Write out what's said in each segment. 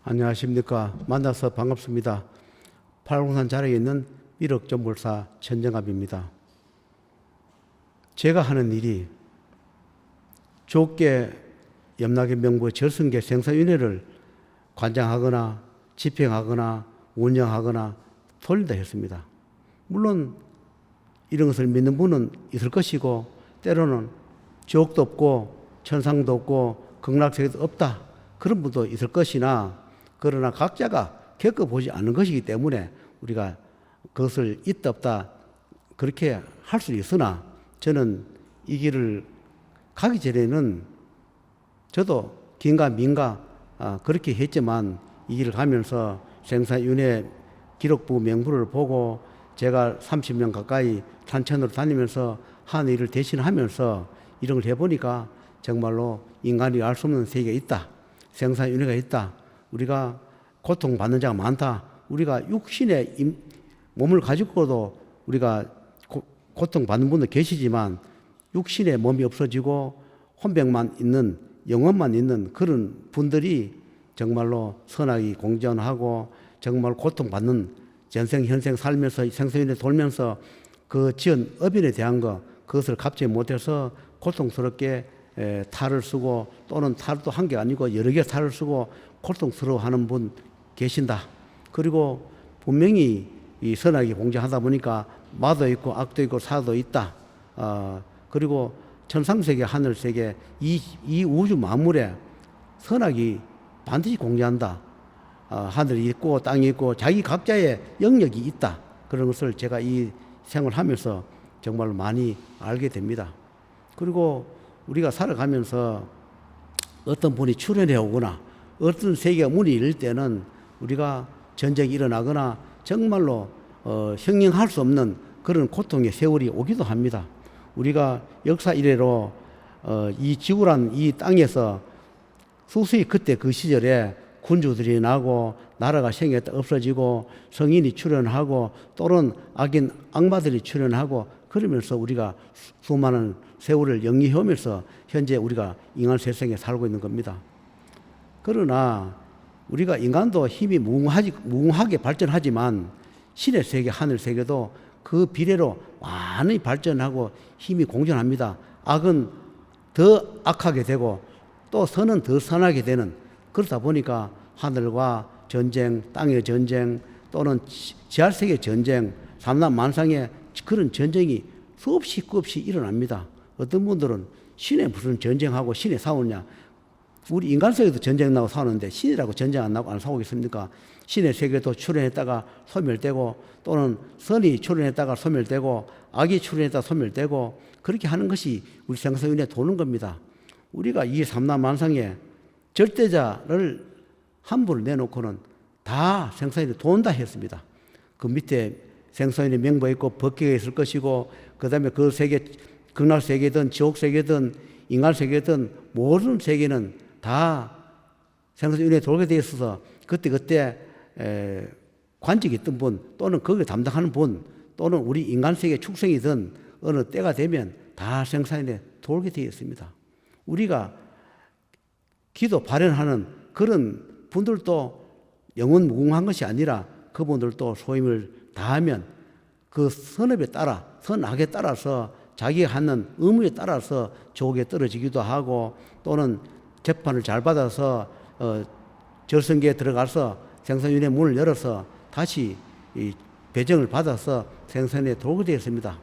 안녕하십니까. 만나서 반갑습니다. 팔공산 자락에 있는 밀억전몰사 천정갑입니다. 제가 하는 일이 조계 염라계 명부 절승계 생사윤회를 관장하거나 집행하거나 운영하거나 돌린다 했습니다. 물론 이런 것을 믿는 분은 있을 것이고 때로는 지옥도 없고 천상도 없고 극락세계도 없다 그런 분도 있을 것이나, 그러나 각자가 겪어보지 않는 것이기 때문에 우리가 그것을 있다 없다 그렇게 할 수 있으나, 저는 이 길을 가기 전에는 저도 긴가 민가 그렇게 했지만 이 길을 가면서 생사윤회 기록부 명부를 보고 제가 30년 가까이 산천으로 다니면서 한 일을 대신하면서 이런 걸 해보니까 정말로 인간이 알 수 없는 세계가 있다. 생사윤회가 있다. 우리가 고통받는 자가 많다. 우리가 육신의 몸을 가지고도 우리가 고통받는 분도 계시지만 육신의 몸이 없어지고 혼백만 있는, 영혼만 있는 그런 분들이 정말로 선악이 공존하고 정말 고통받는 전생 현생 살면서 생사윤회 돌면서 그 지은 업인에 대한 그것을 갚지 못해서 고통스럽게 탈을 쓰고, 또는 탈도 한 게 아니고 여러 개 탈을 쓰고 고통스러워하는 분 계신다. 그리고 분명히 이 선악이 공존하다 보니까 마도 있고 악도 있고 사도 있다. 그리고 천상세계 하늘세계 이 우주 만물에 선악이 반드시 공존한다. 하늘이 있고 땅이 있고 자기 각자의 영역이 있다. 그런 것을 제가 이 생활을 하면서 정말 많이 알게 됩니다. 그리고 우리가 살아가면서 어떤 분이 출현해 오거나 어떤 세계가 문이 열릴 때는 우리가 전쟁이 일어나거나 정말로 형용할 수 없는 그런 고통의 세월이 오기도 합니다. 우리가 역사 이래로 이 지구란 이 땅에서 수수히 그때 그 시절에 군주들이 나고 나라가 생겼다 없어지고 성인이 출현하고 또는 악인 악마들이 출현하고 그러면서 우리가 수많은 세월을 영위해 오면서 현재 우리가 인간 세상에 살고 있는 겁니다. 그러나 우리가 인간도 힘이 무궁하게 발전하지만 신의 세계, 하늘 세계도 그 비례로 많이 발전하고 힘이 공존합니다. 악은 더 악하게 되고 또 선은 더 선하게 되는, 그러다 보니까 하늘과 전쟁, 땅의 전쟁 또는 지하세계 전쟁, 삼남 만상의 그런 전쟁이 수없이 끝없이 일어납니다. 어떤 분들은 신에 무슨 전쟁하고 신에 싸우느냐. 우리 인간 세계도 전쟁 나고 싸우는데 신이라고 전쟁 안 나고 안 싸우겠습니까? 신의 세계도 출현했다가 소멸되고 또는 선이 출현했다가 소멸되고 악이 출현했다가 소멸되고 그렇게 하는 것이 우리 생사윤회에 도는 겁니다. 우리가 이 삼남만상에 절대자를 한 분을 내놓고는 다 생사윤회에 돈다 했습니다. 그 밑에 생사윤회 명부가 있고 법계가 있을 것이고 그 다음에 그 세계, 극락세계든 지옥세계든 인간세계든 모든 세계는 다 생사윤회에 돌게 되어 있어서 그때 관직이 있던 분 또는 거기를 담당하는 분 또는 우리 인간세계 축생이든 어느 때가 되면 다 생사윤회에 돌게 되어 있습니다. 우리가 기도 발현하는 그런 분들도 영원 무궁한 것이 아니라 그분들도 소임을 다하면 그 선업에 따라 선악에 따라서 자기가 하는 의무에 따라서 지옥에 떨어지기도 하고 또는 재판을 잘 받아서 절성계에 들어가서 생사윤회 문을 열어서 다시 이 배정을 받아서 생사윤회에 돌게 되었습니다.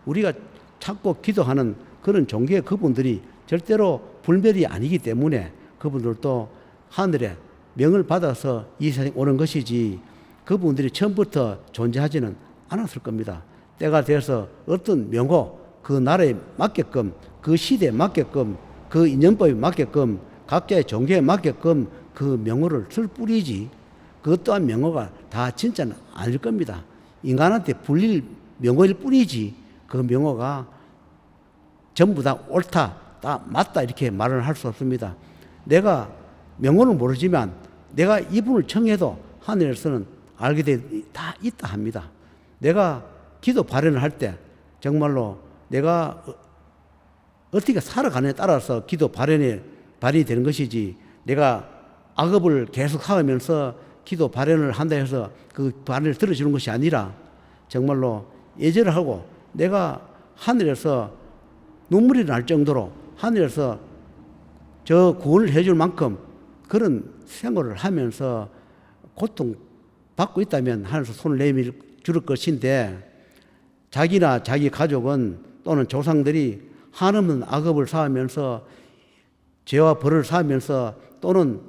우리가 찾고 기도하는 그런 종교의 그분들이 절대로 불멸이 아니기 때문에 그분들도 하늘에 명을 받아서 이 세상에 오는 것이지 그분들이 처음부터 존재하지는 않았을 겁니다. 때가 돼서 어떤 명호, 그 나라에 맞게끔, 그 시대에 맞게끔, 그 인연법에 맞게끔, 각자의 종교에 맞게끔 그 명호를 쓸 뿐이지 그것 또한 명호가 다 진짜는 아닐 겁니다. 인간한테 불릴 명호일 뿐이지 그 명호가 전부 다 옳다, 다 맞다 이렇게 말을 할 수 없습니다. 내가 명호는 모르지만 내가 이분을 청해도 하늘에서는 알게 돼 다 있다 합니다. 내가 기도 발현을 할 때 정말로 내가 어떻게 살아가느냐에 따라서 기도 발현이 되는 것이지 내가 악업을 계속 하면서 기도 발현을 한다 해서 그 발현을 들어주는 것이 아니라 정말로 예절을 하고 내가 하늘에서 눈물이 날 정도로 하늘에서 저 구원을 해줄 만큼 그런 생활을 하면서 고통받고 있다면 하늘에서 손을 내밀 줄 것인데 자기나 자기 가족은 또는 조상들이 한없는 악업을 쌓으면서 죄와 벌을 쌓으면서 또는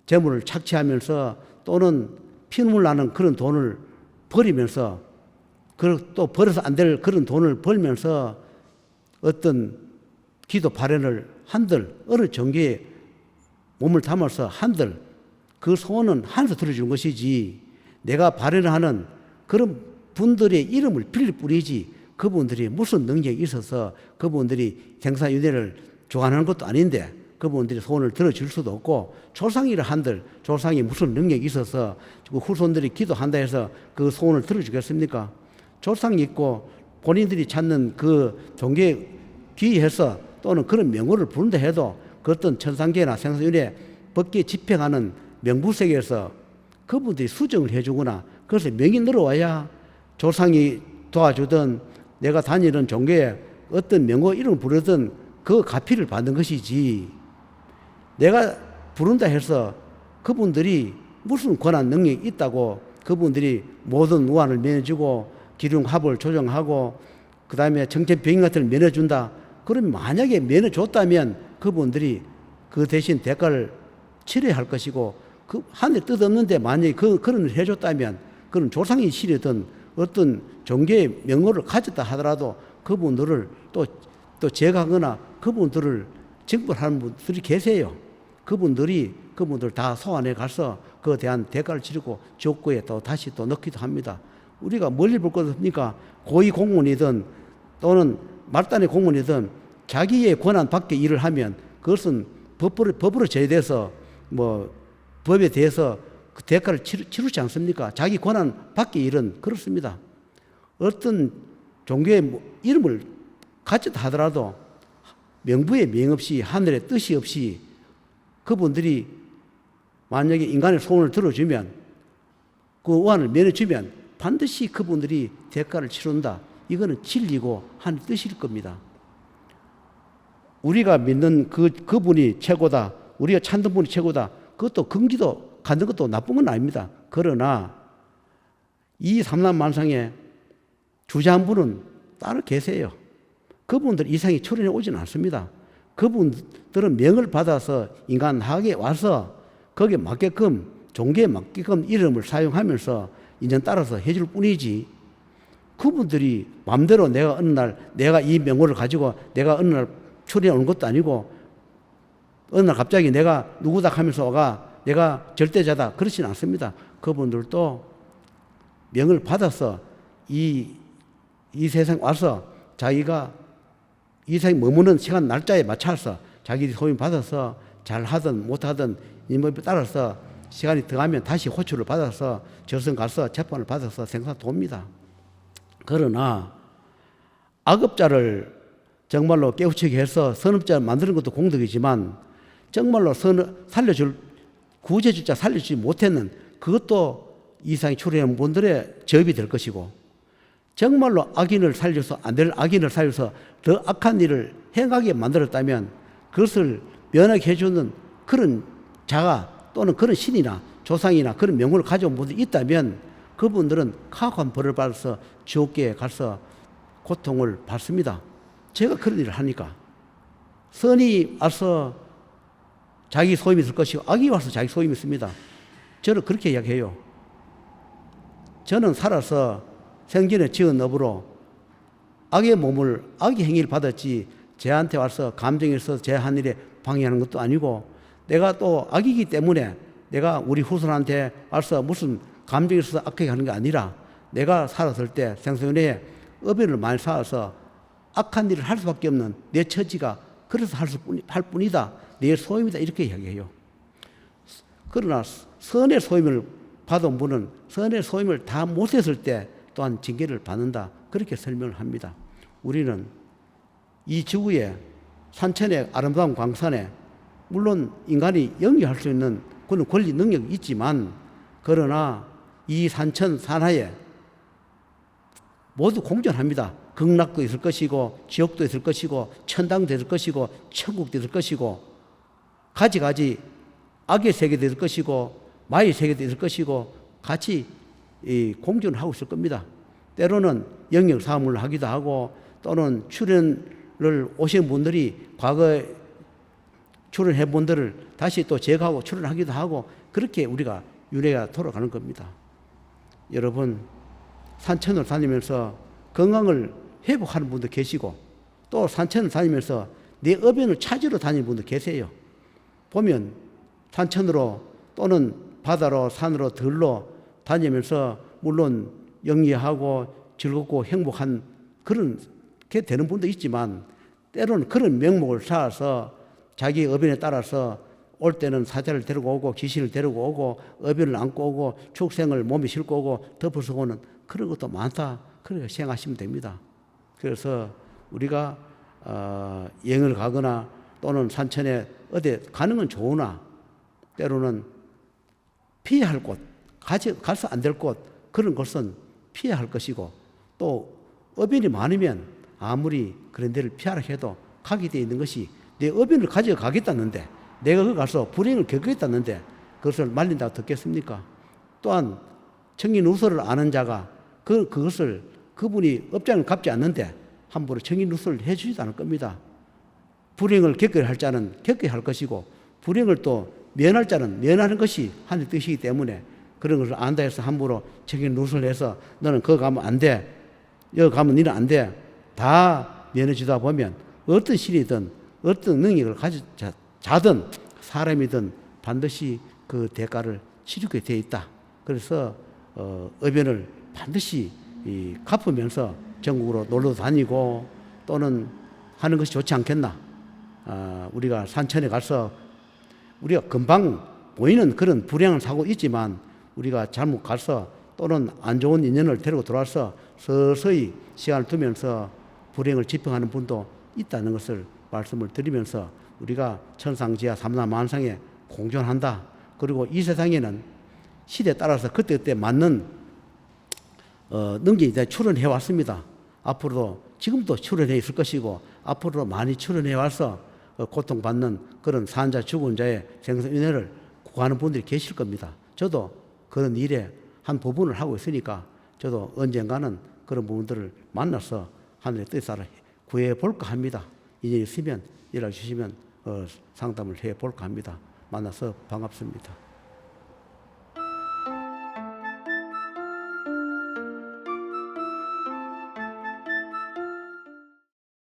재물을 착취하면서 또는 피눈물 나는 그런 돈을 버리면서 또 벌어서 안 될 그런 돈을 벌면서 어떤 기도 발현을 한들 어느 종교에 몸을 담아서 한들 그 소원은 하늘에서 들어주는 것이지 내가 발현하는 그런 분들의 이름을 빌릴 뿐이지 그분들이 무슨 능력이 있어서 그분들이 생사윤회를 좋아하는 것도 아닌데 그분들이 소원을 들어줄 수도 없고 조상이라 한들 조상이 무슨 능력이 있어서 후손들이 기도한다 해서 그 소원을 들어주겠습니까? 조상이 있고 본인들이 찾는 그 종교에 귀의해서 또는 그런 명호를 부른다 해도 그 어떤 천상계나 생사윤회 법계 집행하는 명부세계에서 그분들이 수정을 해주거나 그래서 명이 늘어와야 조상이 도와주든 내가 다니는 종교에 어떤 명호 이름을 부르든 그 가피를 받는 것이지 내가 부른다 해서 그분들이 무슨 권한 능력이 있다고 그분들이 모든 우환을 면해주고 기륭합을 조정하고 그 다음에 정체병 같은 걸 면해준다. 그러면 만약에 면해줬다면 그분들이 그 대신 대가를 치러야 할 것이고 그 하늘에 뜻없는데 만약에 그런 일 해줬다면 그런 조상이 치르든 어떤 종교의 명호를 가졌다 하더라도 그분들을 또 제거하거나 그분들을 징벌하는 분들이 계세요. 그분들 다 소환해 가서 그에 대한 대가를 치르고 지옥고에 또 다시 또 넣기도 합니다. 우리가 멀리 볼 것 없으니까 고위 공무원이든 또는 말단의 공무원이든 자기의 권한 밖에 일을 하면 그것은 법으로 제재돼서 뭐 법에 대해서 그 대가를 치르지 않습니까? 자기 권한 밖의 일은 그렇습니다. 어떤 종교의 이름을 가졌다 하더라도 명부의 명 없이 하늘의 뜻이 없이 그분들이 만약에 인간의 소원을 들어주면 그 우환을 면해주면 반드시 그분들이 대가를 치른다. 이거는 진리고 하나님의 뜻일 겁니다. 우리가 믿는 그분이 최고다. 우리가 찾는 분이 최고다. 그것도 긍지도 갖는 것도 나쁜 건 아닙니다. 그러나 이 삼남만상에 주재한 분은 따로 계세요. 그분들 이상이 출현해 오지는 않습니다. 그분들은 명을 받아서 인간학에 와서 거기에 맞게끔 종교에 맞게끔 이름을 사용하면서 인연 따라서 해줄 뿐이지 그분들이 마음대로 내가 어느 날 내가 이 명호를 가지고 내가 어느 날 출현해 오는 것도 아니고 어느 날 갑자기 내가 누구다 하면서 와가 내가 절대자다 그렇지는 않습니다. 그분들도 명을 받아서 이 세상 와서 자기가 이 세상에 머무는 시간 날짜에 맞춰서 자기들이 소임 받아서 잘하든 못하든 인법에 따라서 시간이 들어가면 다시 호출을 받아서 저승 가서 재판을 받아서 생사 돕니다. 그러나 악업자를 정말로 깨우치게 해서 선업자를 만드는 것도 공덕이지만 정말로 살려줄 구제줄 자 살려주지 못했는 그것도 이상이 출현한 분들의 저입이 될 것이고 정말로 악인을 살려서 안 될 악인을 살려서 더 악한 일을 행하게 만들었다면 그것을 면하게 해주는 그런 자가 또는 그런 신이나 조상이나 그런 명호를 가져온 분들이 있다면 그분들은 가혹한 벌을 받아서 지옥계에 가서 고통을 받습니다. 제가 그런 일을 하니까 선이 와서 자기 소임이 있을 것이고 악이 와서 자기 소임이 있습니다. 저는 그렇게 이야기해요. 저는 살아서 생전에 지은 업으로 악의 행위를 받았지 쟤한테 와서 감정이 있어서 쟤 한 일에 방해하는 것도 아니고 내가 또 악이기 때문에 내가 우리 후손한테 와서 무슨 감정이 있어서 악하게 하는 게 아니라 내가 살았을 때 생사윤회에 업인을 많이 쌓아서 악한 일을 할 수밖에 없는 내 처지가 그래서 할 뿐이다. 내 소임이다. 이렇게 이야기해요. 그러나 선의 소임을 받은 분은 선의 소임을 다 못했을 때 또한 징계를 받는다. 그렇게 설명을 합니다. 우리는 이 지구의 산천의 아름다운 광산에 물론 인간이 영위할 수 있는 그런 권리 능력이 있지만 그러나 이 산천 산하에 모두 공존합니다. 극락도 있을 것이고 지옥도 있을 것이고 천당도 있을 것이고 천국도 있을 것이고 가지 악의 세계도 있을 것이고 마의 세계도 있을 것이고 같이 공존을 하고 있을 겁니다. 때로는 영역 사업을 하기도 하고 또는 출연을 오신 분들이 과거에 출연해 분들을 다시 또 제거하고 출연하기도 하고 그렇게 우리가 윤회가 돌아가는 겁니다. 여러분 산천을 다니면서 건강을 회복하는 분도 계시고 또 산천을 다니면서 내 의변을 찾으러 다니는 분도 계세요. 보면 산천으로 또는 바다로 산으로 들로 다니면서 물론 영리하고 즐겁고 행복한 그런 게 되는 분도 있지만 때로는 그런 명목을 쌓아서 자기 의변에 따라서 올 때는 사자를 데리고 오고 귀신을 데리고 오고 의변을 안고 오고 축생을 몸에 싣고 오고 덮어서 오는 그런 것도 많다. 그렇게 생각하시면 됩니다. 그래서 우리가 여행을 가거나 또는 산천에 어디 가는 건 좋으나 때로는 피해야 할 곳, 가서 안 될 곳 그런 것은 피해야 할 것이고 또 의변이 많으면 아무리 그런 데를 피하라 해도 가게 되어 있는 것이 내 의변을 가져가겠다는데 내가 거기 가서 불행을 겪겠다는데 그것을 말린다고 듣겠습니까? 또한 청인우설을 아는 자가 그것을 그분이 업장을 갚지 않는데 함부로 청인우설을 해주지도 않을 겁니다. 불행을 겪어야 할 자는 겪어야 할 것이고 불행을 또 면할 자는 면하는 것이 하나님의 뜻이기 때문에 그런 것을 안다 해서 함부로 청인우설을 해서 너는 거기 가면 안 돼. 여기 가면 너는 안 돼. 다 면해주다 보면 어떤 신이든 어떤 능력을 가진 자든 사람이든 반드시 그 대가를 치르게 되어 있다. 그래서 의변을 반드시 갚으면서 전국으로 놀러 다니고 또는 하는 것이 좋지 않겠나. 우리가 산천에 가서 우리가 금방 보이는 그런 불행한 사고 있지만 우리가 잘못 가서 또는 안 좋은 인연을 데리고 들어와서 서서히 시간을 두면서 불행을 지평하는 분도 있다는 것을 말씀을 드리면서 우리가 천상지하 삼라만상에 공존한다. 그리고 이 세상에는 시대에 따라서 그때그때 맞는 능력이 출현해 왔습니다. 앞으로도 지금도 출현해 있을 것이고 앞으로도 많이 출현해 와서 고통받는 그런 산자 죽은 자의 생사윤회를 구하는 분들이 계실 겁니다. 저도 그런 일에 한 부분을 하고 있으니까 저도 언젠가는 그런 부분들을 만나서 하늘의 뜻을 따라 구해 볼까 합니다. 인연이 있으면 연락 주시면 상담을 해 볼까 합니다. 만나서 반갑습니다.